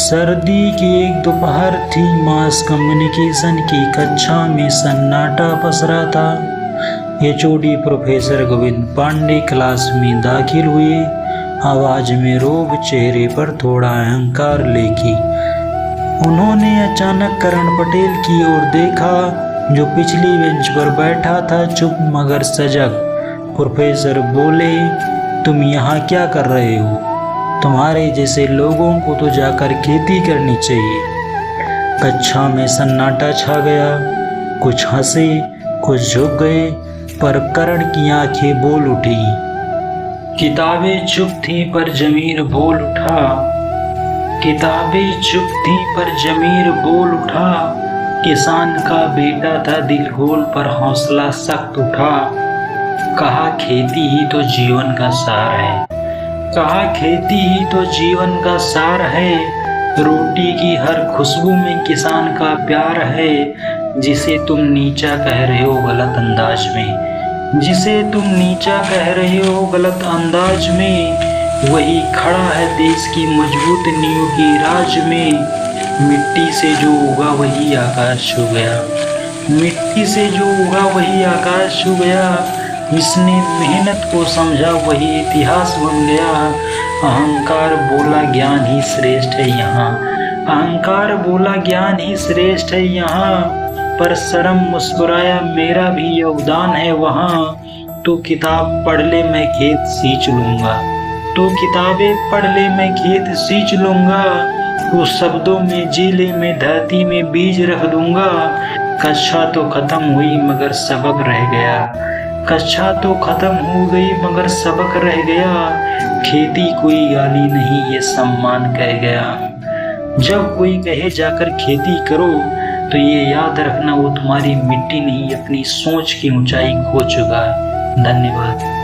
सर्दी की एक दोपहर थी। मास कम्युनिकेशन की कक्षा में सन्नाटा पसरा था। HOD professor Govind Pandey class में दाखिल हुए। आवाज में रोब, चेहरे पर थोड़ा अहंकार लेके उन्होंने अचानक करण पटेल की ओर देखा, जो पिछली बेंच पर बैठा था, चुप मगर सजग। प्रोफेसर बोले, तुम यहाँ क्या कर रहे हो? तुम्हारे जैसे लोगों को तो जाकर खेती करनी चाहिए। कक्षा में सन्नाटा छा गया। कुछ हंसे, कुछ झुक गए, पर करण की आंखें बोल उठी। किताबें चुप थीं पर जमीर बोल उठा। किताबें चुप थीं पर जमीर बोल उठा। किसान का बेटा था, दिल खोल पर हौसला सख्त उठा। कहा खेती ही तो जीवन का सार है। कहा खेती ही तो जीवन का सार है। रोटी की हर खुशबू में किसान का प्यार है। जिसे तुम नीचा कह रहे हो गलत अंदाज में, जिसे तुम नीचा कह रहे हो गलत अंदाज में, वही खड़ा है देश की मजबूत नींव की राज में। मिट्टी से जो उगा वही आकाश छू गया। मिट्टी से जो उगा वही आकाश छू गया। जिसने मेहनत को समझा वही इतिहास बन गया। अहंकार बोला ज्ञान ही श्रेष्ठ है यहाँ। अहंकार बोला ज्ञान ही श्रेष्ठ है यहाँ। पर शर्म मुस्कुराया, मेरा भी योगदान है वहाँ। तो किताब पढ़ ले मैं खेत सींच लूँगा। तो किताबें पढ़ ले मैं खेत सींच लूँगा। तो शब्दों में जीले में धरती में बीज रख दूँगा। कक्षा तो खत्म हुई मगर सबक रह गया। कक्षा तो खत्म हो गई मगर सबक रह गया। खेती कोई गाली नहीं, ये सम्मान कह गया। जब कोई कहे जाकर खेती करो, तो ये याद रखना वो तुम्हारी मिट्टी नहीं, अपनी सोच की ऊंचाई खो चुका है। धन्यवाद।